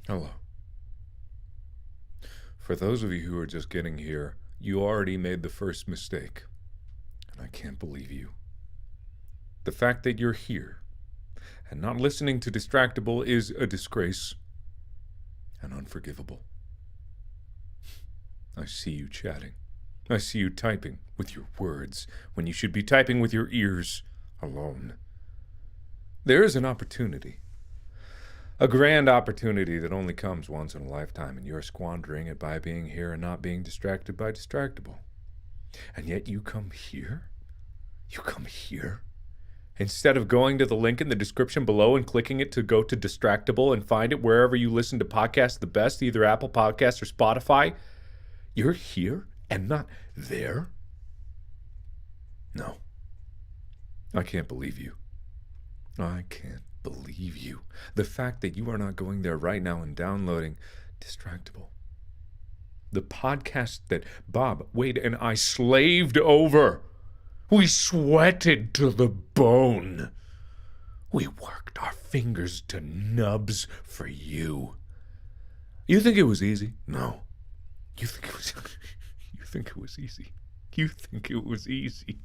Hello. For those of you who are just getting here, you already made the first mistake, and I can't believe you. The fact that you're here and not listening to Distractible is a disgrace and unforgivable. I see you chatting. I see you typing with your words when you should be typing with your ears alone. There is an opportunity. A grand opportunity that only comes once in a lifetime, and you're squandering it by being here and not being distracted by Distractible. And yet you come here? You come here? Instead of going to the link in the description below and clicking it to go to Distractible and find it wherever you listen to podcasts the best, either Apple Podcasts or Spotify, you're here and not there? No. I can't believe you. I can't believe you. The fact that you are not going there right now and downloading Distractible. The podcast that Bob, Wade, and I slaved over. We sweated to the bone. We worked our fingers to nubs for you. You think it was easy? No. You think it was You think it was easy. You think it was easy.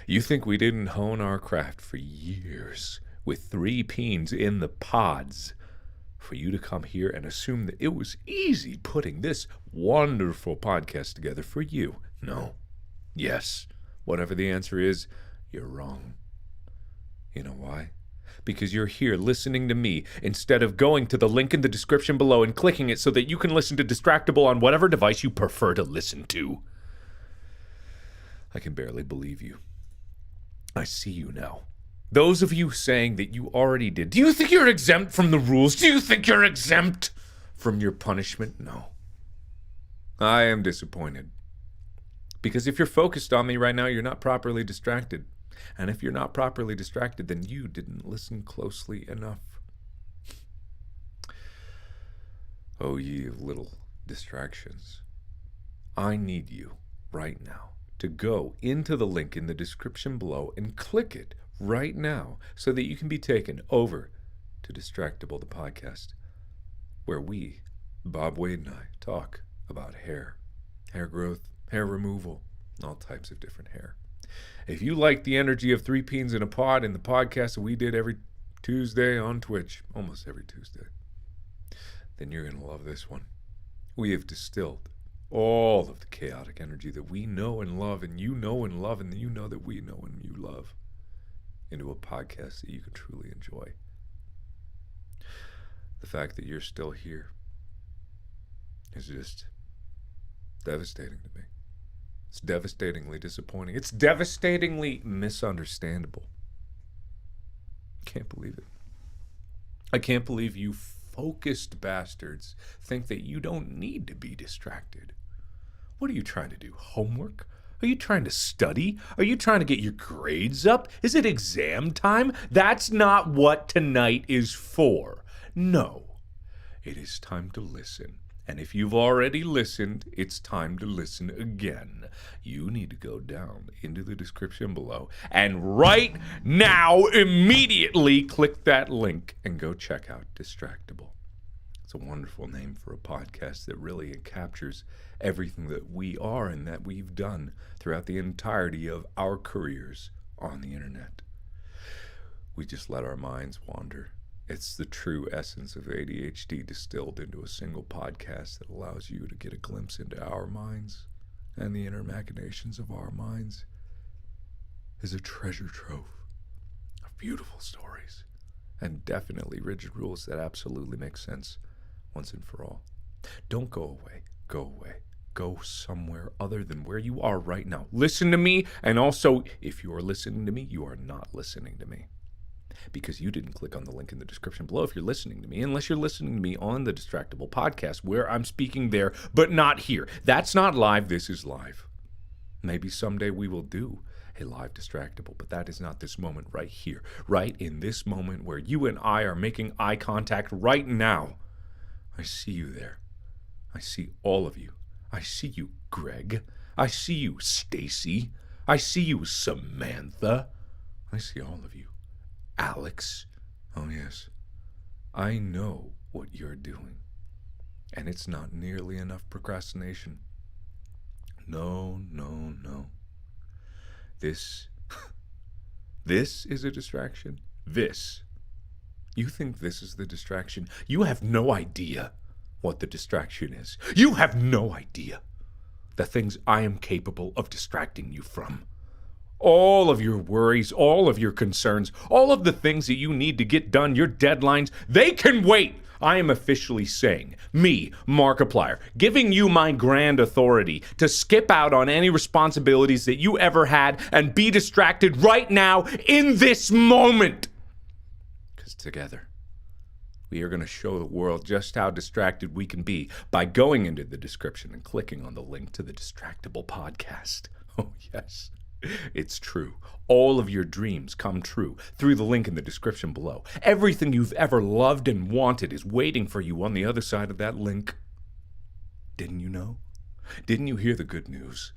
You think we didn't hone our craft for years with 3 peens in the pods for you to come here and assume that it was easy putting this wonderful podcast together for you? No. Yes. Whatever the answer is, you're wrong. You know why? Because you're here listening to me instead of going to the link in the description below and clicking it so that you can listen to Distractible on whatever device you prefer to listen to. I can barely believe you. I see you now. Those of you saying that you already did, do you think you're exempt from the rules? Do you think you're exempt from your punishment? No. I am disappointed. Because if you're focused on me right now, you're not properly distracted. And if you're not properly distracted, then you didn't listen closely enough. Oh, ye of little distractions. I need you right now to go into the link in the description below and click it right now so that you can be taken over to Distractible, the podcast, where we, Bob, Wade, and I, talk about hair growth, hair removal, all types of different hair. If you like the energy of 3 peens in a pod in the podcast that we did every Tuesday on Twitch, almost every Tuesday, then you're going to love this one. We have distilled all of the chaotic energy that we know and love, and you know and love, and you know that we know and you love, into a podcast that you can truly enjoy. The fact that you're still here is just devastating to me. It's devastatingly disappointing. It's devastatingly misunderstandable. Can't believe it. I can't believe you focused bastards think that you don't need to be distracted. What are you trying to do? Homework? Are you trying to study? Are you trying to get your grades up? Is it exam time? That's not what tonight is for. No. It is time to listen. And if you've already listened, it's time to listen again. You need to go down into the description below and right now, immediately click that link and go check out Distractible. It's a wonderful name for a podcast that really captures everything that we are and that we've done throughout the entirety of our careers on the internet. We just let our minds wander. It's the true essence of ADHD distilled into a single podcast that allows you to get a glimpse into our minds and the inner machinations of our minds. Is a treasure trove of beautiful stories and definitely rigid rules that absolutely make sense once and for all. Don't go away. Go away. Go somewhere other than where you are right now. Listen to me, and also, if you are listening to me, you are not listening to me. Because you didn't click on the link in the description below if you're listening to me, unless you're listening to me on the Distractible podcast, where I'm speaking there, but not here. That's not live, this is live. Maybe someday we will do a live Distractible, but that is not this moment right here, right in this moment where you and I are making eye contact right now. I see you there. I see all of you. I see you, Greg. I see you, Stacy. I see you, Samantha. I see all of you. Alex. Oh, yes. I know what you're doing. And it's not nearly enough procrastination. No, no, no. This is a distraction. You think this is the distraction? You have no idea what the distraction is. You have no idea the things I am capable of distracting you from. All of your worries, all of your concerns, all of the things that you need to get done, your deadlines, they can wait. I am officially saying, me, Markiplier, giving you my grand authority to skip out on any responsibilities that you ever had and be distracted right now in this moment. Because together, we are going to show the world just how distracted we can be by going into the description and clicking on the link to the Distractible podcast. Oh, yes. It's true. All of your dreams come true through the link in the description below. Everything you've ever loved and wanted is waiting for you on the other side of that link. Didn't you know? Didn't you hear the good news?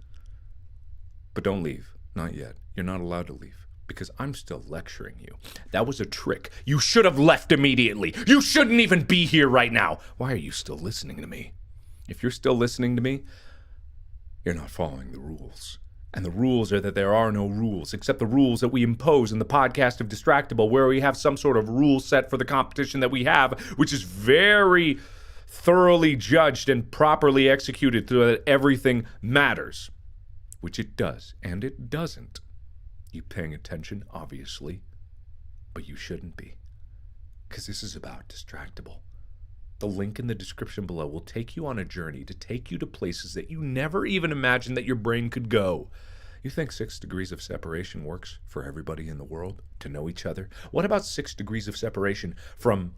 But don't leave. Not yet. You're not allowed to leave because I'm still lecturing you. That was a trick. You should have left immediately. You shouldn't even be here right now. Why are you still listening to me? If you're still listening to me, you're not following the rules. And the rules are that there are no rules, except the rules that we impose in the podcast of Distractible, where we have some sort of rule set for the competition that we have, which is very thoroughly judged and properly executed so that everything matters, which it does, and it doesn't. You paying attention, obviously, but you shouldn't be, because this is about Distractible. The link in the description below will take you on a journey to take you to places that you never even imagined that your brain could go. You think 6 degrees of separation works for everybody in the world to know each other? What about 6 degrees of separation from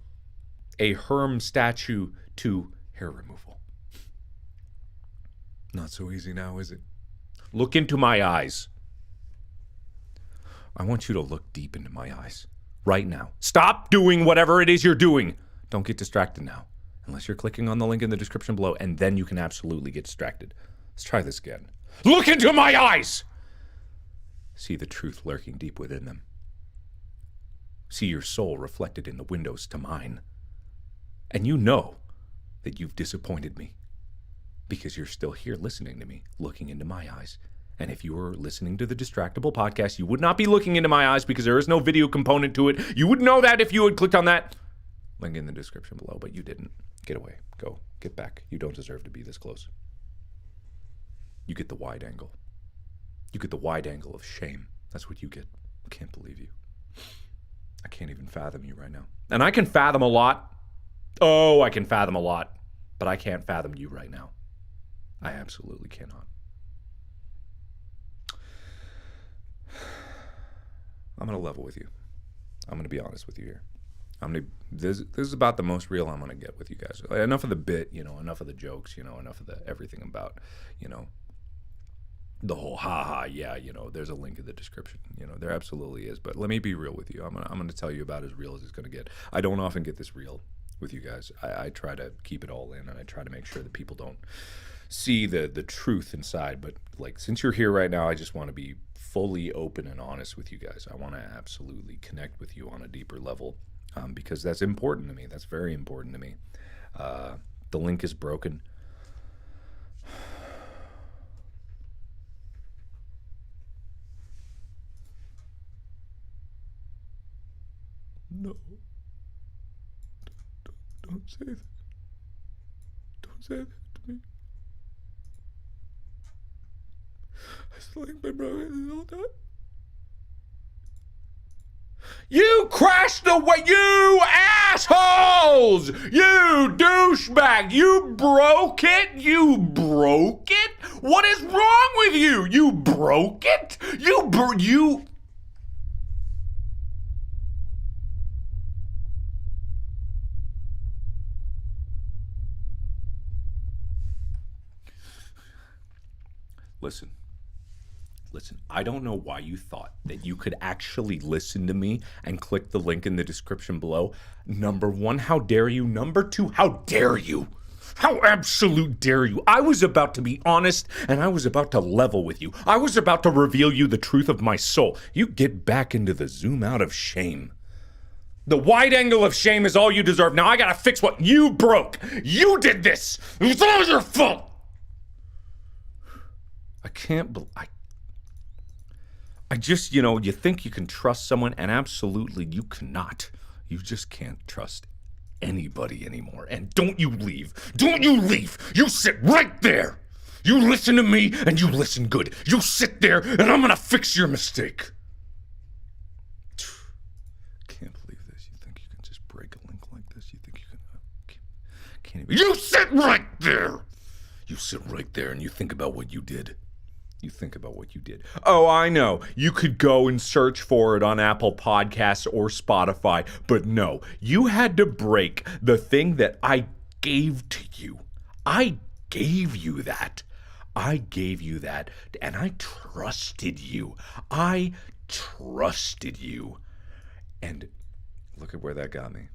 a Herm statue to hair removal? Not so easy now, is it? Look into my eyes. I want you to look deep into my eyes right now. Stop doing whatever it is you're doing. Don't get distracted now. Unless you're clicking on the link in the description below, and then you can absolutely get distracted. Let's try this again. Look into my eyes! See the truth lurking deep within them. See your soul reflected in the windows to mine. And you know that you've disappointed me because you're still here listening to me, looking into my eyes. And if you were listening to the Distractible podcast, you would not be looking into my eyes because there is no video component to it. You would know that if you had clicked on that link in the description below, but you didn't. Get away. Go. Get back. You don't deserve to be this close. You get the wide angle. You get the wide angle of shame. That's what you get. I can't believe you. I can't even fathom you right now. And I can fathom a lot. Oh, I can fathom a lot. But I can't fathom you right now. I absolutely cannot. I'm going to level with you. I'm going to be honest with you here. This is about the most real I'm going to get with you guys. Enough of the bit, enough of the jokes, enough of the everything about, the whole ha-ha, yeah, there's a link in the description. There absolutely is. But let me be real with you. I'm going to tell you about as real as it's going to get. I don't often get this real with you guys. I try to keep it all in, and I try to make sure that people don't see the truth inside. But, since you're here right now, I just want to be fully open and honest with you guys. I want to absolutely connect with you on a deeper level. Because that's important to me. That's very important to me. The link is broken. No. Don't say that. Don't say that to me. I still think my brother is all that. You crashed away, you assholes! You douchebag! You broke it? You broke it? What is wrong with you? You broke it? You... Listen, I don't know why you thought that you could actually listen to me and click the link in the description below. Number one, how dare you? Number two, how dare you? How absolute dare you? I was about to be honest, and I was about to level with you. I was about to reveal you the truth of my soul. You get back into the zoom out of shame. The wide angle of shame is all you deserve. Now I gotta fix what you broke. You did this. It was all your fault. I can't believe... I just, you think you can trust someone, and absolutely you cannot. You just can't trust anybody anymore. And don't you leave. Don't you leave. You sit right there. You listen to me, and you listen good. You sit there, and I'm gonna fix your mistake. Can't believe this. You think you can just break a link like this? You think you can... Can't even... You sit right there. You sit right there, and you think about what you did. You think about what you did. Oh, I know. You could go and search for it on Apple Podcasts or Spotify, but no. You had to break the thing that I gave to you. I gave you that. I gave you that, and I trusted you. I trusted you. And look at where that got me.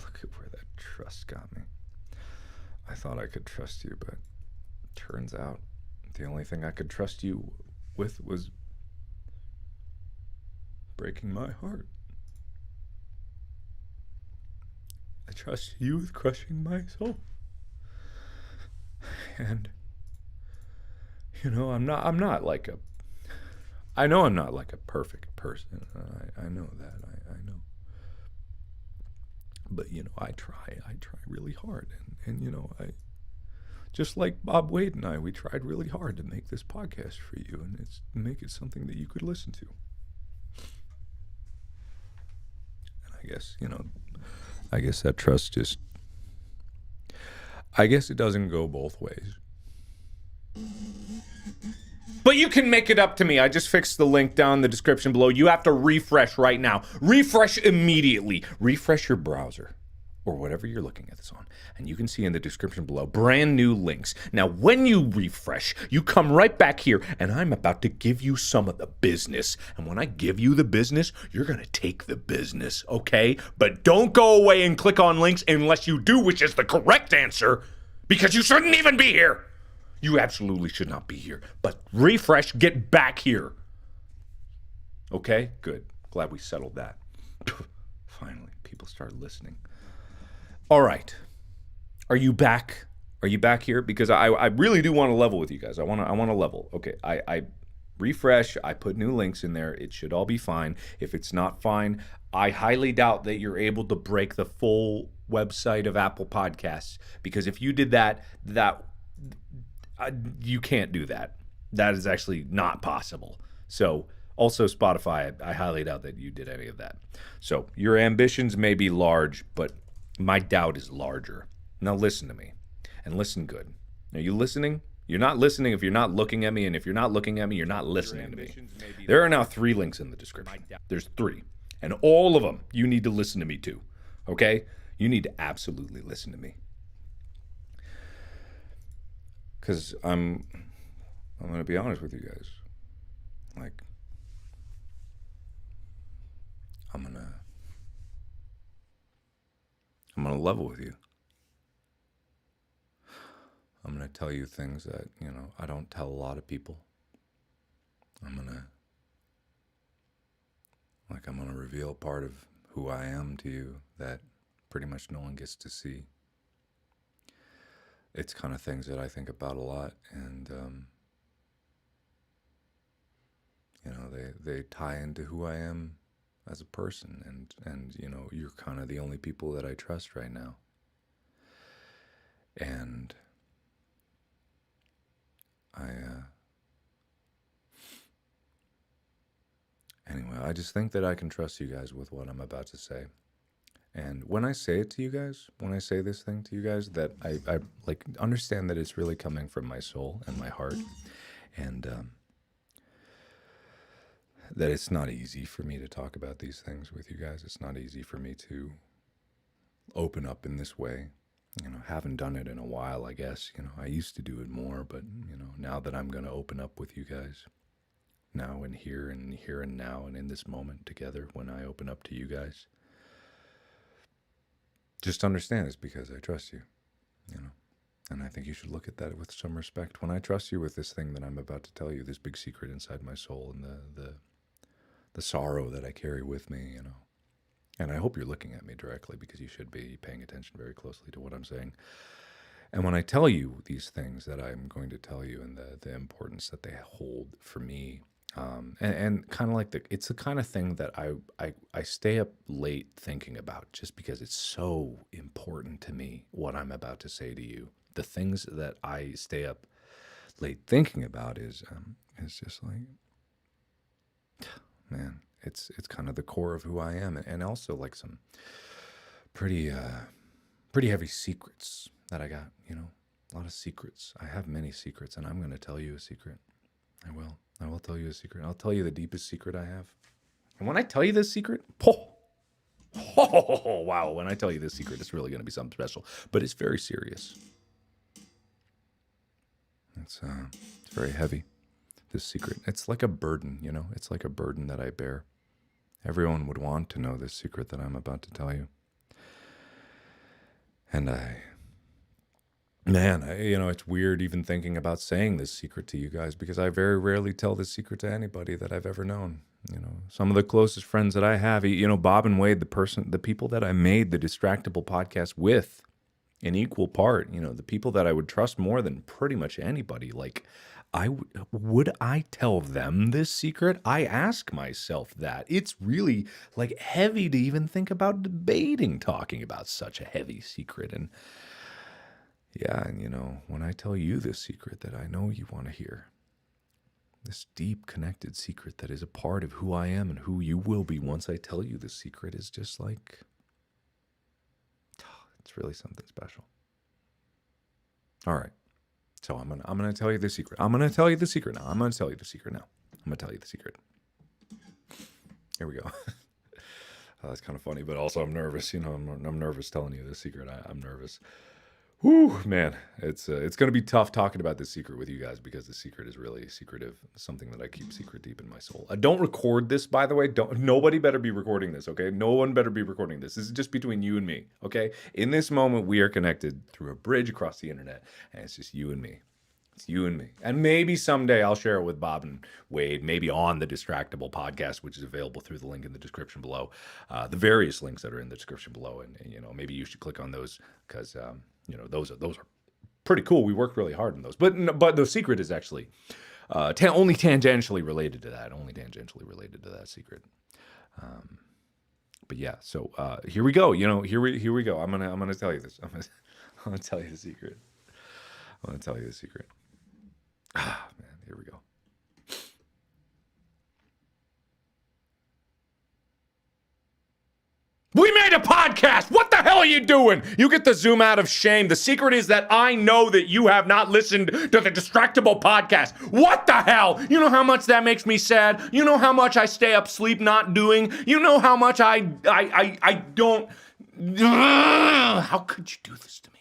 Look at where that trust got me. I thought I could trust you, but turns out the only thing I could trust you with was breaking my heart. I trust you with crushing my soul. And I'm not like a... I know I'm not like a perfect person. I know that. I know. But, I try really hard. And I... Just like Bob Wade and I, we tried really hard to make this podcast for you, and it's make it something that you could listen to. And I guess that trust just... I guess it doesn't go both ways. But you can make it up to me. I just fixed the link down in the description below. You have to refresh right now. Refresh immediately. Refresh your browser or whatever you're looking at this on. And you can see in the description below brand new links. Now, when you refresh, you come right back here, and I'm about to give you some of the business. And when I give you the business, you're going to take the business, okay? But don't go away and click on links unless you do, which is the correct answer, because you shouldn't even be here. You absolutely should not be here. But refresh, get back here. Okay? Good. Glad we settled that. Finally, people started listening. All right. Are you back? Are you back here? Because I really do want to level with you guys. I want to level. Okay. I refresh. I put new links in there. It should all be fine. If it's not fine, I highly doubt that you're able to break the full website of Apple Podcasts. Because if you did that you can't do that. That is actually not possible. So also Spotify, I highly doubt that you did any of that. So your ambitions may be large, but my doubt is larger. Now listen to me, and listen good. Are you listening? You're not listening if you're not looking at me, and if you're not looking at me, you're not listening to me. There are now 3 links in the description. There's 3, and all of them you need to listen to me to, okay? You need to absolutely listen to me. Because I'm going to be honest with you guys. Like, I'm going to level with you. I'm going to tell you things that, I don't tell a lot of people. I'm going to reveal part of who I am to you that pretty much no one gets to see. It's kind of things that I think about a lot, and, they tie into who I am as a person, and you're kind of the only people that I trust right now. And anyway, I just think that I can trust you guys with what I'm about to say. And when I say it to you guys, when I say this thing to you guys, that I like understand that it's really coming from my soul and my heart, and that it's not easy for me to talk about these things with you guys. It's not easy for me to open up in this way. Haven't done it in a while, I guess. I used to do it more, but, now that I'm going to open up with you guys, now and here and now and in this moment together, when I open up to you guys, just understand it's because I trust you, and I think you should look at that with some respect. When I trust you with this thing that I'm about to tell you, this big secret inside my soul, and the sorrow that I carry with me, And I hope you're looking at me directly, because you should be paying attention very closely to what I'm saying. And when I tell you these things that I'm going to tell you, and the importance that they hold for me, and kind of like it's the kind of thing that I stay up late thinking about, just because it's so important to me what I'm about to say to you. The things that I stay up late thinking about is just like, man, it's kind of the core of who I am, and also like some pretty heavy secrets that I got, a lot of secrets. I have many secrets, and I'm going to tell you a secret. I will tell you a secret. I'll tell you the deepest secret I have. And when I tell you this secret, wow, when I tell you this secret, it's really going to be something special, but it's very serious. It's very heavy, this secret. It's like a burden, it's like a burden that I bear. Everyone would want to know this secret that I'm about to tell you. And it's weird even thinking about saying this secret to you guys, because I very rarely tell this secret to anybody that I've ever known. Some of the closest friends that I have, Bob and Wade, the people that I made the Distractible podcast with in equal part, the people that I would trust more than pretty much anybody. Like, would I tell them this secret? I ask myself that. It's really like heavy to even think about debating talking about such a heavy secret. And yeah, and when I tell you this secret that I know you want to hear, this deep connected secret that is a part of who I am and who you will be once I tell you this secret, is just like, it's really something special. All right. So I'm gonna tell you the secret. I'm gonna tell you the secret now. I'm gonna tell you the secret. Here we go. That's kind of funny, but also I'm nervous. I'm nervous telling you this secret. I'm nervous. Whew, man, it's going to be tough talking about this secret with you guys, because the secret is really secretive, something that I keep secret deep in my soul. Don't record this, by the way. Nobody better be recording this, okay? No one better be recording this. This is just between you and me, okay? In this moment, we are connected through a bridge across the internet, and it's just you and me. It's you and me. And maybe someday I'll share it with Bob and Wade, maybe on the Distractible podcast, which is available through the link in the description below, the various links that are in the description below. And maybe you should click on those, because those are pretty cool. We worked really hard on those. But the secret is actually only tangentially related to that secret. But yeah, so here we go. Here we go. I'm gonna tell you this. I'm gonna tell you the secret. Ah, man, here we go. We made a podcast! What the hell are you doing? You get the zoom out of shame. The secret is that I know that you have not listened to the Distractible podcast. What the hell? You know how much that makes me sad? You know how much I stay up sleep not doing? You know how much I don't... How could you do this to me?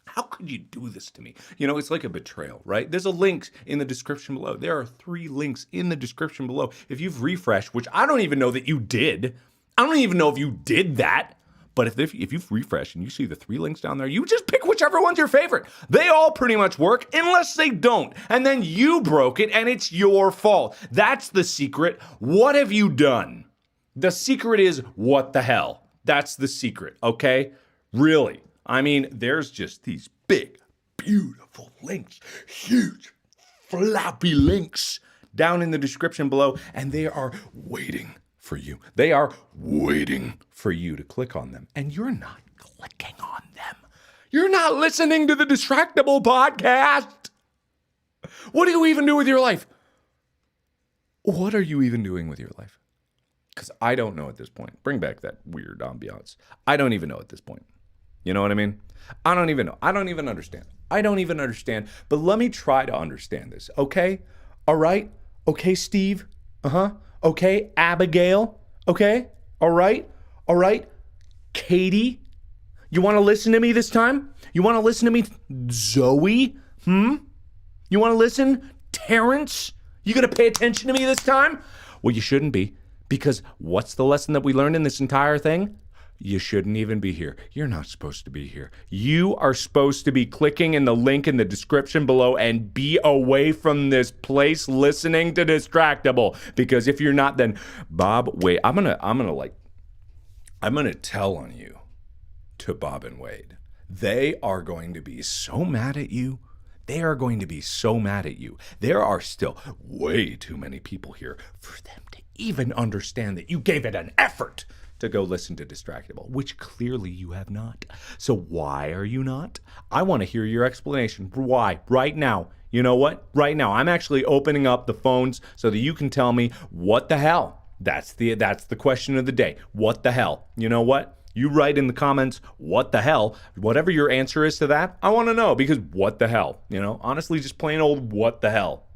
How could you do this to me? It's like a betrayal, right? There's a link in the description below. There are 3 links in the description below. If you've refreshed, which I don't even know that you did. I don't even know if you did that. But if you've refreshed and you see the 3 links down there, you just pick whichever one's your favorite. They all pretty much work unless they don't. And then you broke it and it's your fault. That's the secret. What have you done? The secret is what the hell? That's the secret, okay? Really. I mean, there's just these big, beautiful links, huge, floppy links down in the description below, and they are waiting for you. They are waiting for you to click on them, and you're not clicking on them. You're not listening to the Distractible podcast. What do you even do with your life? What are you even doing with your life? Because I don't know at this point. Bring back that weird ambiance. I don't even know at this point. You know what I mean? I don't even know. I don't even understand. But let me try to understand this, okay? All right? Okay, Steve? Okay, Abigail? Okay? All right? Katie? You want to listen to me this time? You want to listen to me, Zoe? You want to listen, Terrence? You going to pay attention to me this time? Well, you shouldn't be, because what's the lesson that we learned in this entire thing? You shouldn't even be here. You're not supposed to be here. You are supposed to be clicking in the link in the description below and be away from this place listening to Distractible. Because if you're not, then Bob, wait, I'm gonna like I'm going to tell on you to Bob and Wade. They are going to be so mad at you. They are going to be so mad at you. There are still way too many people here for them to even understand that you gave it an effort to go listen to Distractible, which clearly you have not. So why are you not? I want to hear your explanation. Why? Right now. You know what? Right now. I'm actually opening up the phones so that you can tell me what the hell. That's the question of the day. What the hell? You know what? You write in the comments, what the hell? Whatever your answer is to that, I want to know, because what the hell? You know, honestly, just plain old what the hell.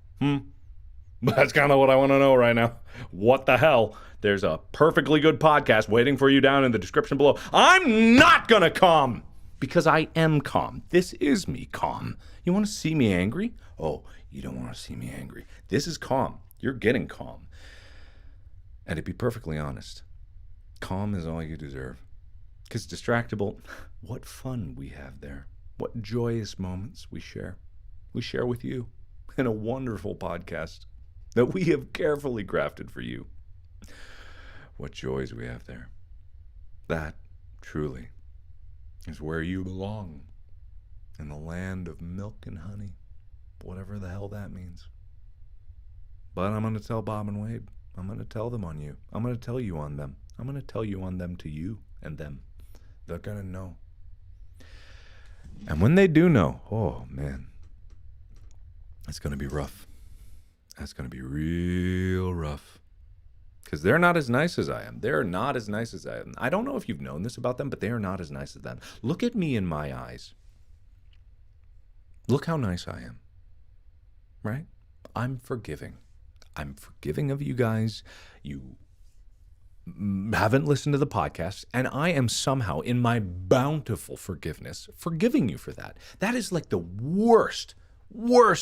That's kind of what I want to know right now. What the hell? There's a perfectly good podcast waiting for you down in the description below. I'm not going to calm, because I am calm. This is me calm. You want to see me angry? Oh, you don't want to see me angry. This is calm. You're getting calm. And to be perfectly honest, calm is all you deserve. Because Distractible, what fun we have there. What joyous moments we share. We share with you in a wonderful podcast that we have carefully crafted for you. What joys we have there. That, truly, is where you belong. In the land of milk and honey. Whatever the hell that means. But I'm going to tell Bob and Wade. I'm going to tell them on you. I'm going to tell you on them. I'm going to tell you on them to you and them. They're going to know. And when they do know, oh, man, it's going to be rough. That's going to be real rough. Because they're not as nice as I am. They're not as nice as I am. I don't know if you've known this about them, but they are not as nice as them. Look at me in my eyes. Look how nice I am. Right? I'm forgiving. I'm forgiving of you guys. You haven't listened to the podcast, and I am somehow, in my bountiful forgiveness, forgiving you for that. That is like the worst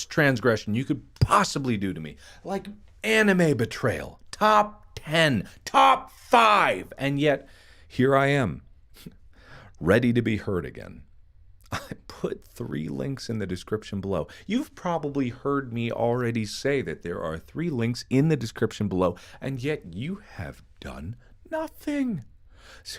transgression you could possibly do to me. Like anime betrayal. Top 10, top 5. And yet, here I am, ready to be heard again. I put 3 links in the description below. You've probably heard me already say that there are 3 links in the description below, and yet you have done nothing.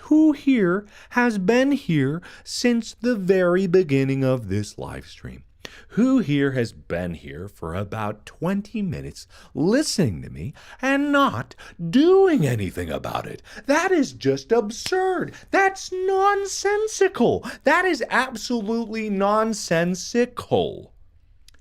Who here has been here since the very beginning of this live stream? Who here has been here for about 20 minutes listening to me and not doing anything about it? That is just absurd. That's nonsensical. That is absolutely nonsensical.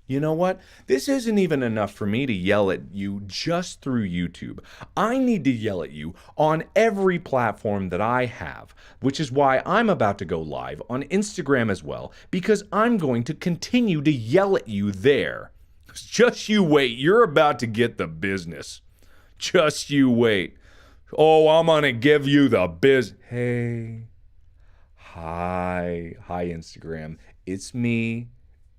You know what? This isn't even enough for me to yell at you just through YouTube. I need to yell at you on every platform that I have, which is why I'm about to go live on Instagram as well, because I'm going to continue to yell at you there. Just you wait. You're about to get the business. Just you wait. Oh, I'm going to give you the biz. Hey. Hi, Instagram. It's me.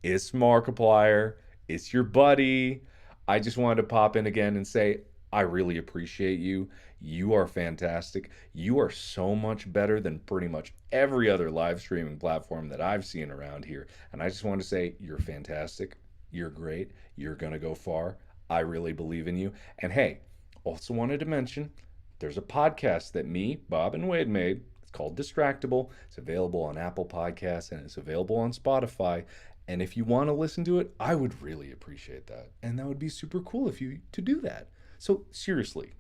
It's Markiplier. It's your buddy. I just wanted to pop in again and say, I really appreciate you. You are fantastic. You are so much better than pretty much every other live streaming platform that I've seen around here. And I just want to say, you're fantastic. You're great. You're going to go far. I really believe in you. And hey, also wanted to mention, there's a podcast that me, Bob, and Wade made. It's called Distractible. It's available on Apple Podcasts and it's available on Spotify. And if you want to listen to it, I would really appreciate that. And that would be super cool if you to do that. So seriously,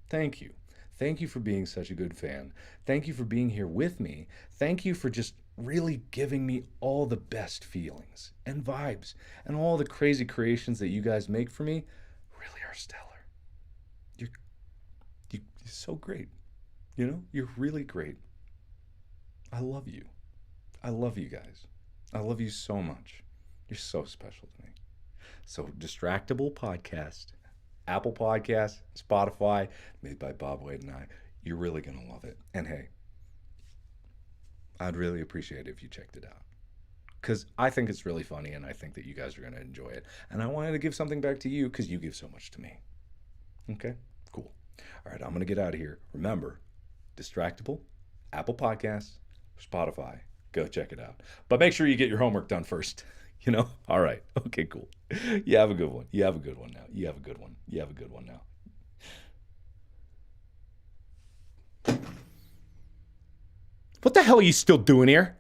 thank you. Thank you for being such a good fan. Thank you for being here with me. Thank you for just really giving me all the best feelings and vibes. And all the crazy creations that you guys make for me really are stellar. You're so great. You know, you're really great. I love you. I love you guys. I love you so much. You're so special to me. So Distractible Podcast, Apple Podcasts, Spotify, made by Bob, Wade, and I. You're really going to love it. And hey, I'd really appreciate it if you checked it out. Because I think it's really funny and I think that you guys are going to enjoy it. And I wanted to give something back to you because you give so much to me. Okay? Cool. All right, I'm going to get out of here. Remember, Distractible, Apple Podcasts, Spotify. Go check it out. But make sure you get your homework done first. You know? All right. Okay, cool. You have a good one. You have a good one now. You have a good one. You have a good one now. What the hell are you still doing here?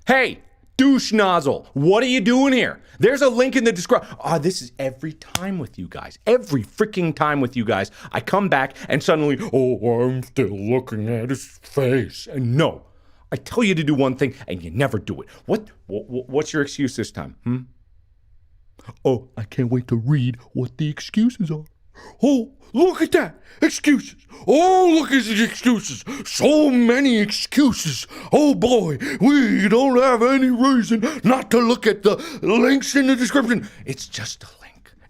Hey, douche nozzle, what are you doing here? There's a link in the description. This is every time with you guys. Every freaking time with you guys. I come back and suddenly, I'm still looking at his face. And no, I tell you to do one thing and you never do it. What's your excuse this time? Oh, I can't wait to read what the excuses are. Oh, look at that. Excuses. Oh, look at the excuses. So many excuses. Oh boy, we don't have any reason not to look at the links in the description. It's just a link.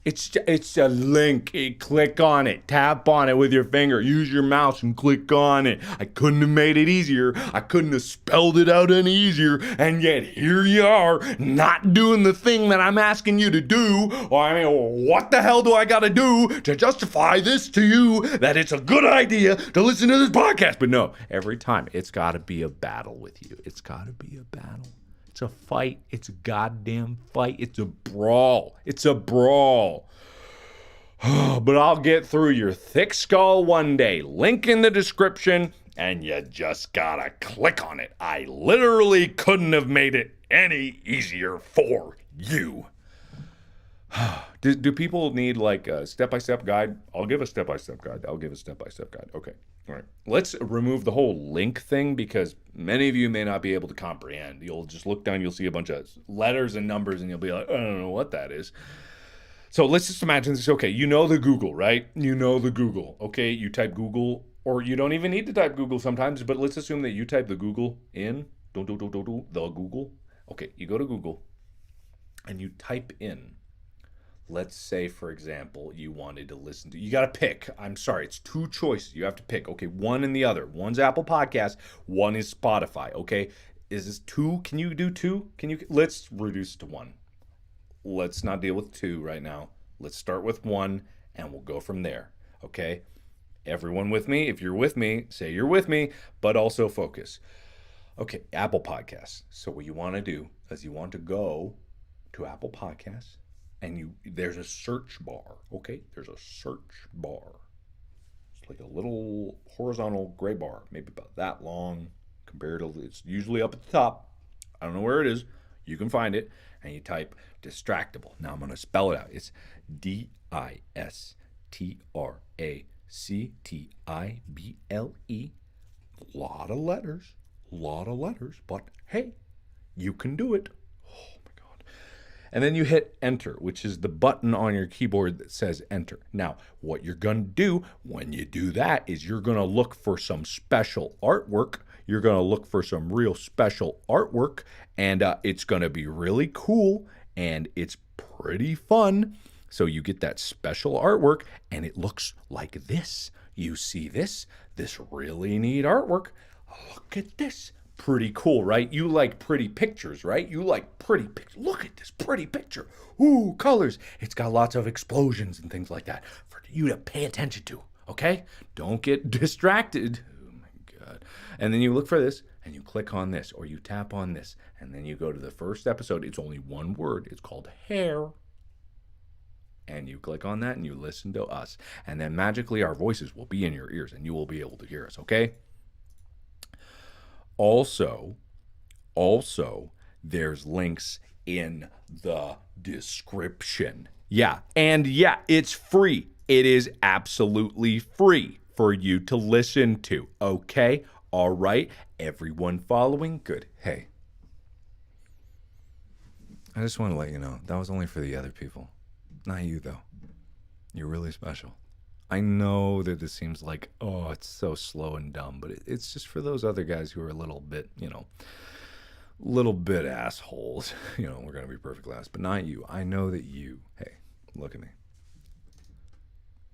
It's a link. Click on it. Tap on it with your finger. Use your mouse and click on it. I couldn't have made it easier. I couldn't have spelled it out any easier. And yet here you are, not doing the thing that I'm asking you to do. What the hell do I got to do to justify this to you that it's a good idea to listen to this podcast? But no, every time it's got to be a battle with you. It's got to be a battle. It's a fight. It's a goddamn fight. It's a brawl. It's a brawl. But I'll get through your thick skull one day. Link in the description, and you just gotta click on it. I literally couldn't have made it any easier for you. Do people need like a step-by-step guide? I'll give a step-by-step guide. Okay. All right. Let's remove the whole link thing because many of you may not be able to comprehend. You'll just look down, you'll see a bunch of letters and numbers, and you'll be like, I don't know what that is. So let's just imagine this. Okay, you know the Google, right? You know the Google. Okay, you type Google, or you don't even need to type Google sometimes, but let's assume that you type the Google in. The Google. Okay, you go to Google, and you type in. Let's say, for example, you wanted to listen to, you got to pick. I'm sorry, it's two choices. You have to pick. Okay, one and the other. One's Apple Podcasts, one is Spotify. Okay, is this two? Can you do two? Let's reduce it to one. Let's not deal with two right now. Let's start with one and we'll go from there. Okay, everyone with me? If you're with me, say you're with me, but also focus. Okay, Apple Podcasts. So what you want to do is you want to go to Apple Podcasts. And there's a search bar, okay? There's a search bar. It's like a little horizontal gray bar, maybe about that long. Comparatively, it's usually up at the top. I don't know where it is. You can find it. And you type Distractible. Now I'm going to spell it out. It's Distractible. Lot of letters. But hey, you can do it. And then you hit enter, which is the button on your keyboard that says enter. Now, what you're going to do when you do that is you're going to look for some special artwork. You're going to look for some real special artwork, and it's going to be really cool, and it's pretty fun. So you get that special artwork, and it looks like this. You see this really neat artwork. Look at this. Pretty cool, right? You like pretty pictures, right? You like pretty pictures. Look at this pretty picture. Ooh, colors. It's got lots of explosions and things like that for you to pay attention to, okay? Don't get distracted. Oh, my God. And then you look for this, and you click on this, or you tap on this, and then you go to the first episode. It's only one word. It's called Hair. And you click on that, and you listen to us. And then magically our voices will be in your ears, and you will be able to hear us, okay? Also, there's links in the description. Yeah, and yeah, it's free. It is absolutely free for you to listen to, okay? All right, everyone following? Good. Hey, I just want to let you know, that was only for the other people. Not you, though. You're really special. I know that this seems like, it's so slow and dumb, but it's just for those other guys who are a little bit, assholes. We're going to be perfectly honest, but not you. I know that you, hey, look at me.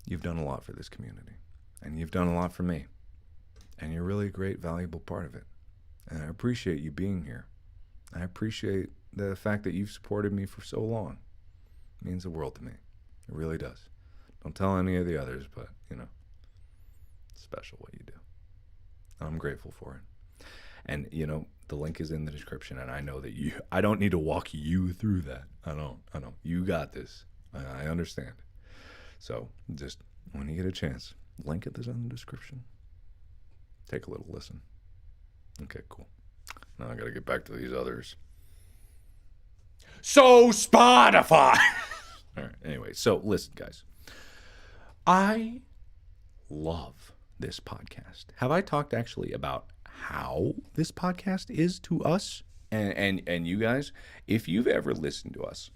You've done a lot for this community, and you've done a lot for me, and you're really a great, valuable part of it. And I appreciate you being here. I appreciate the fact that you've supported me for so long. It means the world to me. It really does. Don't tell any of the others, but, it's special what you do. I'm grateful for it. And, the link is in the description, and I know that I don't need to walk you through that. I don't. You got this. I understand. So, just when you get a chance, link it is in the description. Take a little listen. Okay, cool. Now I got to get back to these others. So Spotify. All right. Anyway, so listen, guys. I love this podcast. Have I talked actually about how this podcast is to us and you guys? If you've ever listened to us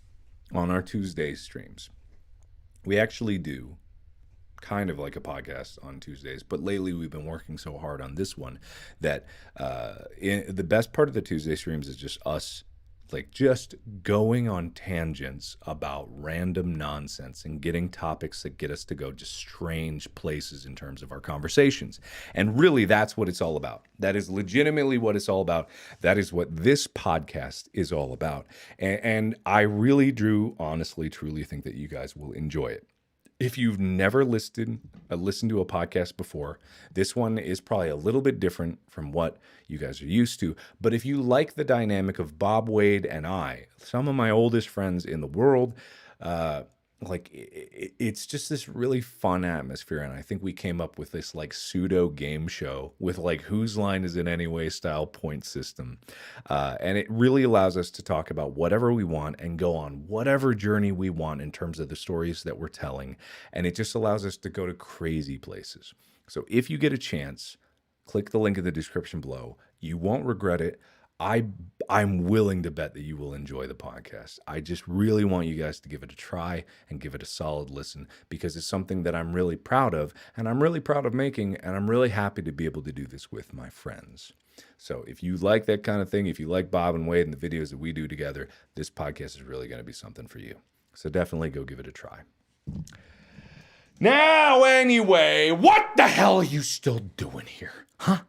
on our Tuesday streams, we actually do kind of like a podcast on Tuesdays, but lately we've been working so hard on this one that the best part of the Tuesday streams is just us like just going on tangents about random nonsense and getting topics that get us to go just strange places in terms of our conversations. And really, that's what it's all about. That is legitimately what it's all about. That is what this podcast is all about. And I really do, honestly, truly think that you guys will enjoy it. If you've never listened to a podcast before, this one is probably a little bit different from what you guys are used to. But if you like the dynamic of Bob Wade and I, some of my oldest friends in the world, it's just this really fun atmosphere. And I think we came up with this like pseudo game show with like whose line is it anyway style point system. And it really allows us to talk about whatever we want and go on whatever journey we want in terms of the stories that we're telling. And it just allows us to go to crazy places. So if you get a chance, click the link in the description below. You won't regret it. I'm willing to bet that you will enjoy the podcast. I just really want you guys to give it a try and give it a solid listen because it's something that I'm really proud of and I'm really proud of making, and I'm really happy to be able to do this with my friends. So if you like that kind of thing, if you like Bob and Wade and the videos that we do together, this podcast is really going to be something for you. So definitely go give it a try. Now, anyway, what the hell are you still doing here? Huh?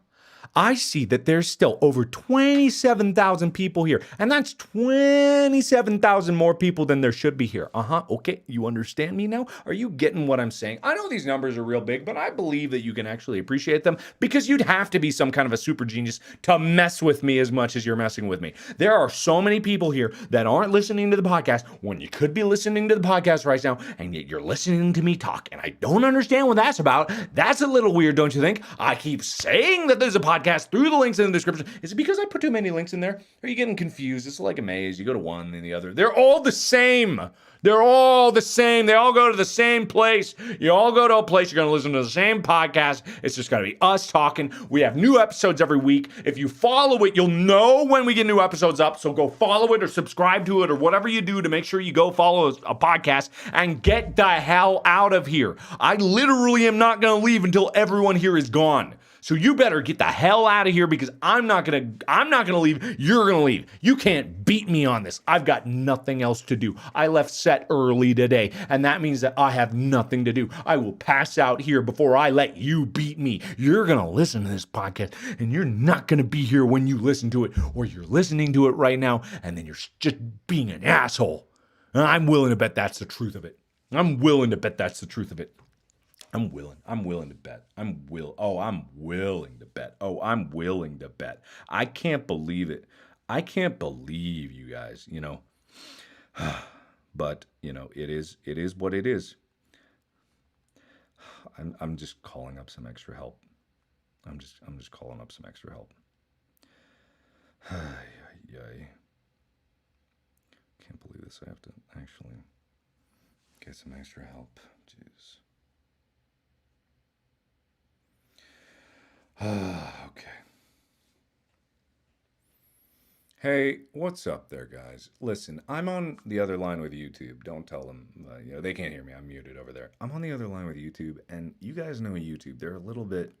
I see that there's still over 27,000 people here, and that's 27,000 more people than there should be here. Okay, you understand me now? Are you getting what I'm saying? I know these numbers are real big, but I believe that you can actually appreciate them because you'd have to be some kind of a super genius to mess with me as much as you're messing with me. There are so many people here that aren't listening to the podcast when you could be listening to the podcast right now, and yet you're listening to me talk, and I don't understand what that's about. That's a little weird, don't you think? I keep saying that there's a podcast through the links in the description. Is it because I put too many links in there? Are you getting confused? It's like a maze. You go to one, then the other. They're all the same. They're all the same. They all go to the same place. You all go to a place. You're going to listen to the same podcast. It's just going to be us talking. We have new episodes every week. If you follow it, you'll know when we get new episodes up. So go follow it or subscribe to it or whatever you do to make sure you go follow a podcast and get the hell out of here. I literally am not going to leave until everyone here is gone. So you better get the hell out of here because I'm not gonna leave. You're gonna leave. You can't beat me on this. I've got nothing else to do. I left set early today, and that means that I have nothing to do. I will pass out here before I let you beat me. You're gonna listen to this podcast, and you're not gonna be here when you listen to it, or you're listening to it right now, and then you're just being an asshole. And I'm willing to bet that's the truth of it. I'm willing to bet. I'm willing to bet. I'm willing to bet. I can't believe it. I can't believe you guys, but it is what it is. I'm just calling up some extra help. I'm just calling up some extra help. Yay. Can't believe this. I have to actually get some extra help. Jeez. Okay. Hey, what's up there, guys? Listen, I'm on the other line with YouTube. Don't tell them, they can't hear me. I'm muted over there. I'm on the other line with YouTube, and you guys know YouTube. They're a little bit,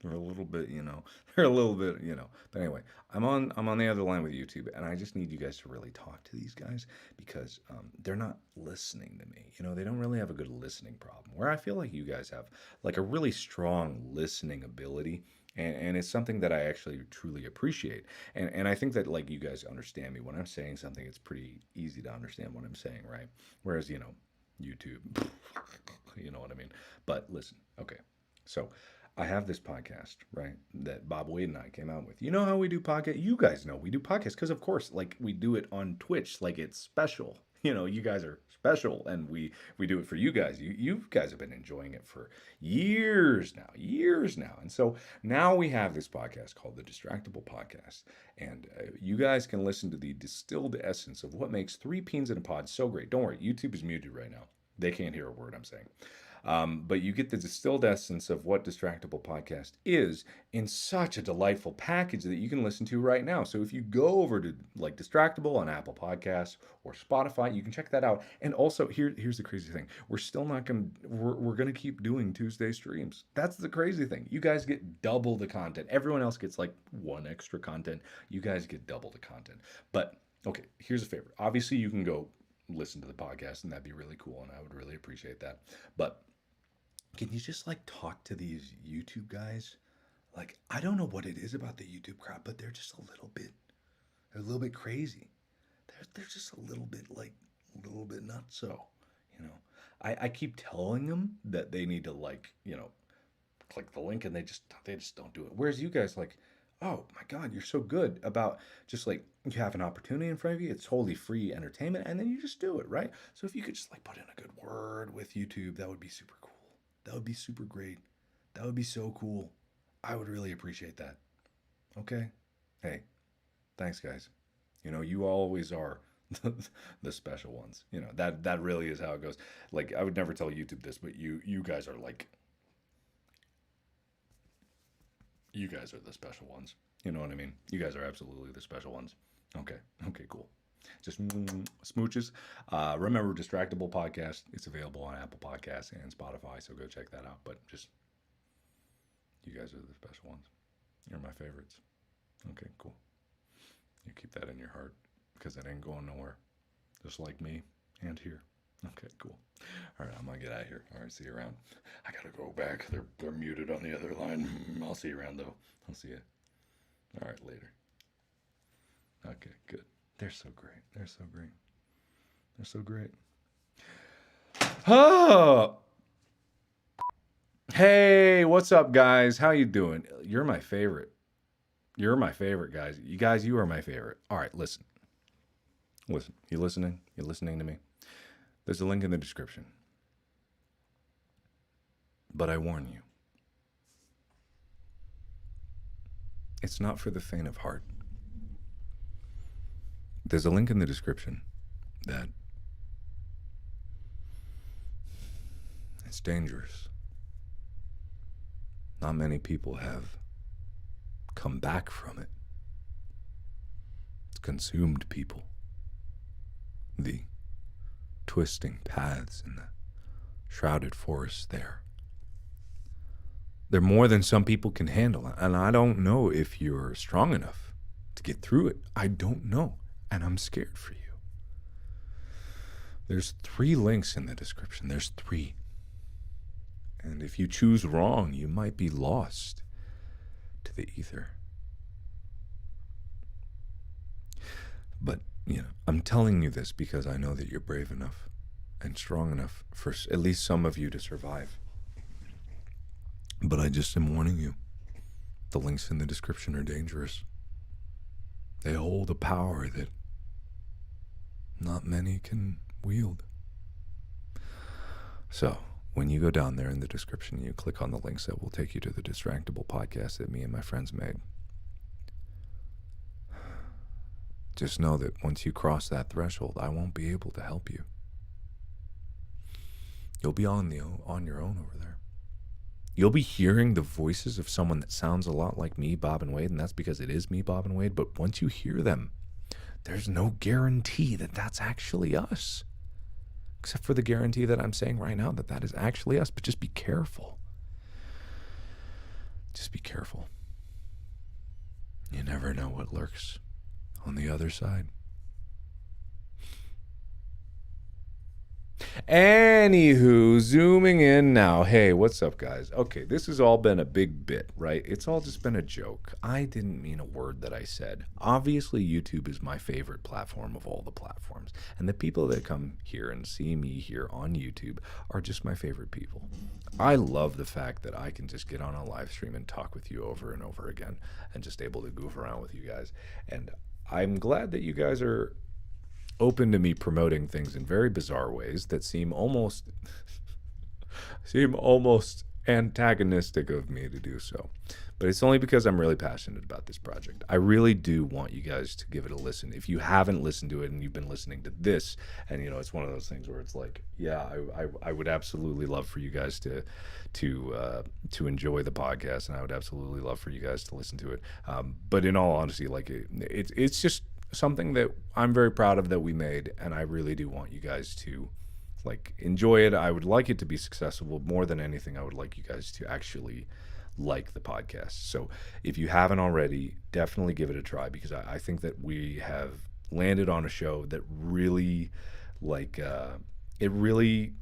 But anyway, I'm on the other line with YouTube, and I just need you guys to really talk to these guys because they're not listening to me. They don't really have a good listening problem. Where I feel like you guys have like a really strong listening ability. And it's something that I actually truly appreciate. And I think that like you guys understand me when I'm saying something, it's pretty easy to understand what I'm saying, right? Whereas, YouTube, you know what I mean? But listen, okay. So I have this podcast, right, that Bob Wade and I came out with. You know how we do podcast? You guys know we do podcasts because, of course, like we do it on Twitch, like it's special. You guys are special, and we do it for you guys. You guys have been enjoying it for years now. And so now we have this podcast called the Distractible Podcast, and you guys can listen to the distilled essence of what makes three peens in a pod so great. Don't worry, YouTube is muted right now. They can't hear a word I'm saying. But you get the distilled essence of what Distractible Podcast is in such a delightful package that you can listen to right now. So if you go over to like Distractible on Apple Podcasts or Spotify, you can check that out. And also, here's the crazy thing: we're still not gonna we're gonna keep doing Tuesday streams. That's the crazy thing. You guys get double the content. Everyone else gets like one extra content. You guys get double the content. But okay, here's a favor. Obviously, you can go listen to the podcast, and that'd be really cool, and I would really appreciate that. But can you just like talk to these YouTube guys? Like, I don't know what it is about the YouTube crowd, but they're just they're a little bit crazy. They're just a little bit nuts. So, I keep telling them that they need to like, click the link, and they just don't do it. Whereas you guys like, oh my God, you're so good about just like, you have an opportunity in front of you. It's totally free entertainment, and then you just do it, right? So if you could just like put in a good word with YouTube, that would be super cool. That would be super great. That would be so cool. I would really appreciate that. Okay? Hey, thanks, guys. You always are the special ones. That really is how it goes. Like, I would never tell YouTube this, but you guys are like, you guys are the special ones. You know what I mean? You guys are absolutely the special ones. Okay, cool. Just smooches. Remember, Distractible Podcast. It's available on Apple Podcasts and Spotify, so go check that out. But just, you guys are the special ones. You're my favorites. Okay, cool. You keep that in your heart, because it ain't going nowhere. Just like me and here. Okay, cool. All right, I'm gonna get out of here. All right, see you around. I gotta go back. They're muted on the other line. I'll see you around though. I'll see you. All right, later. Okay, good. They're so great. They're so great. They're so great. Oh! Hey, what's up, guys? How you doing? You're my favorite. You're my favorite, guys. You are my favorite. All right, listen. Listen. You listening? You listening to me? There's a link in the description. But I warn you, it's not for the faint of heart. There's a link in the description that it's dangerous. Not many people have come back from it. It's consumed people. The twisting paths in the shrouded forest there. They're more than some people can handle, and I don't know if you're strong enough to get through it. I don't know, and I'm scared for you. There's 3 links in the description. There's 3. And if you choose wrong, you might be lost to the ether. But, I'm telling you this because I know that you're brave enough and strong enough for at least some of you to survive. But I just am warning you. The links in the description are dangerous. They hold a power that not many can wield. So, when you go down there in the description, you click on the links that will take you to the Distractible Podcast that me and my friends made. Just know that once you cross that threshold, I won't be able to help you. You'll be on your own over there. You'll be hearing the voices of someone that sounds a lot like me, Bob and Wade, and that's because it is me, Bob and Wade. But once you hear them, there's no guarantee that that's actually us. Except for the guarantee that I'm saying right now that is actually us. But just be careful. Just be careful. You never know what lurks on the other side. Anywho, zooming in now. Hey, what's up, guys? Okay, this has all been a big bit, right? It's all just been a joke. I didn't mean a word that I said. Obviously, YouTube is my favorite platform of all the platforms. And the people that come here and see me here on YouTube are just my favorite people. I love the fact that I can just get on a live stream and talk with you over and over again and just able to goof around with you guys. And I'm glad that you guys are open to me promoting things in very bizarre ways that seem almost antagonistic of me to do so. But it's only because I'm really passionate about this project. I really do want you guys to give it a listen. If you haven't listened to it and you've been listening to this, and it's one of those things where it's like, yeah, I would absolutely love for you guys to enjoy the podcast, and I would absolutely love for you guys to listen to it. But in all honesty, like it's just something that I'm very proud of that we made, and I really do want you guys to like enjoy it. I would like it to be successful. More than anything, I would like you guys to actually like the podcast. So if you haven't already, definitely give it a try, because I think that we have landed on a show that really it really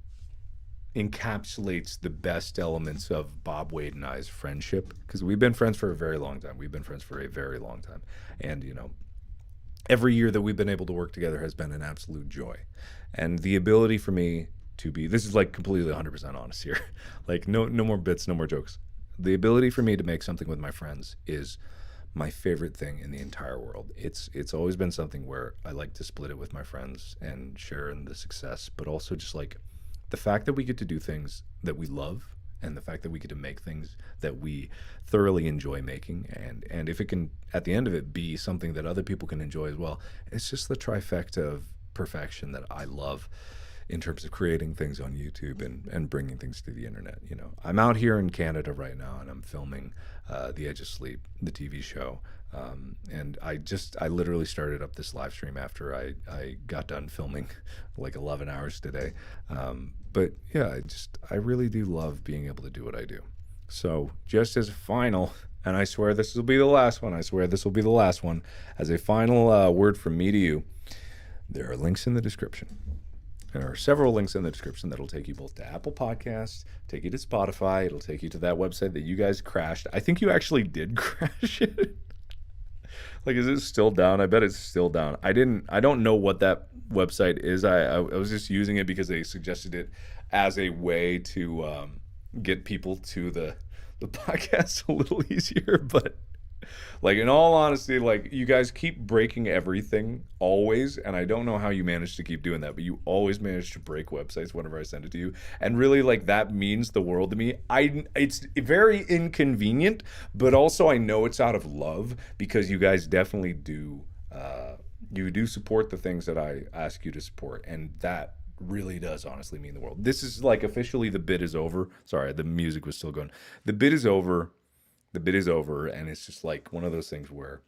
encapsulates the best elements of Bob Wade and I's friendship, because we've been friends for a very long time. And every year that we've been able to work together has been an absolute joy. And the ability for me to be, this is like completely 100% honest here, like no more bits, no more jokes. The ability for me to make something with my friends is my favorite thing in the entire world. It's always been something where I like to split it with my friends and share in the success, but also just like the fact that we get to do things that we love, and the fact that we get to make things that we thoroughly enjoy making, and if it can, at the end of it, be something that other people can enjoy as well, it's just the trifecta of perfection that I love in terms of creating things on YouTube and bringing things to the internet. I'm out here in Canada right now, and I'm filming The Edge of Sleep, the TV show. And I literally started up this live stream after I got done filming like 11 hours today. But yeah, I really do love being able to do what I do. So just as a final, and I swear this will be the last one, as a final word from me to you, there are links in the description. There are several links in the description that'll take you both to Apple Podcasts, take you to Spotify. It'll take you to that website that you guys crashed. I think you actually did crash it. Like, is it still down? I bet it's still down. I don't know what that website is. I was just using it because they suggested it as a way to get people to the podcast a little easier. But like, in all honesty, like, you guys keep breaking everything always, and I don't know how you manage to keep doing that, but you always manage to break websites whenever I send it to you, and really, like, that means the world to me. It's very inconvenient, but also I know it's out of love, because you guys definitely do you do support the things that I ask you to support, and that really does honestly mean the world. This is like officially the bit is over. Sorry, the music was still going. The bit is over, and it's just like one of those things where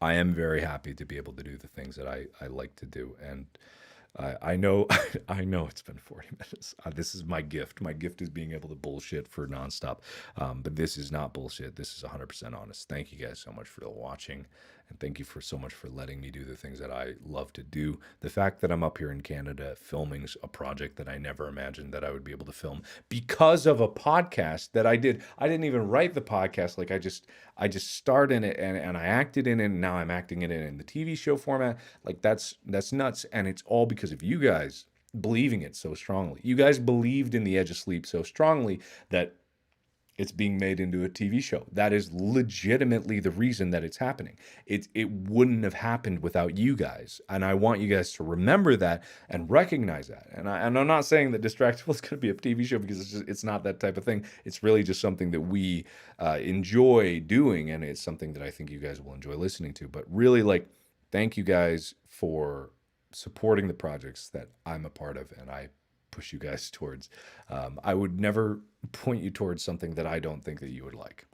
I am very happy to be able to do the things that I like to do. And I know I know it's been 40 minutes. This is my gift. My gift is being able to bullshit for nonstop. But this is not bullshit. This is 100% honest. Thank you guys so much for watching. And thank you so much for letting me do the things that I love to do. The fact that I'm up here in Canada filming a project that I never imagined that I would be able to film because of a podcast that I did. I didn't even write the podcast. Like, I just starred in it and I acted in it, and now I'm acting in it in the TV show format. Like, that's nuts. And it's all because of you guys believing it so strongly. You guys believed in The Edge of Sleep so strongly that it's being made into a TV show. That is legitimately the reason that it's happening. It wouldn't have happened without you guys. And I want you guys to remember that and recognize that. And I'm not saying that Distractible is going to be a TV show, because it's not that type of thing. It's really just something that we enjoy doing, and it's something that I think you guys will enjoy listening to. But really, like, thank you guys for supporting the projects that I'm a part of, and I push you guys towards. I would never point you towards something that I don't think that you would like.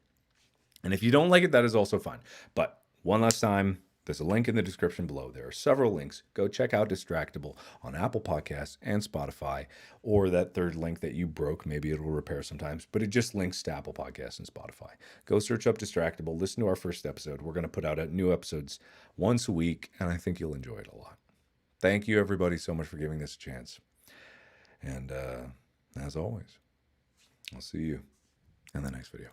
And if you don't like it, that is also fine. But one last time, there's a link in the description below. There are several links. Go check out Distractible on Apple Podcasts and Spotify, or that third link that you broke. Maybe it'll repair sometimes, but it just links to Apple Podcasts and Spotify. Go search up Distractible. Listen to our first episode. We're going to put out new episodes once a week, and I think you'll enjoy it a lot. Thank you, everybody, so much for giving this a chance. And as always, I'll see you in the next video.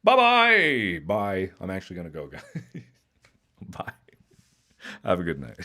Bye-bye. Bye. I'm actually going to go, guys. Bye. Have a good night.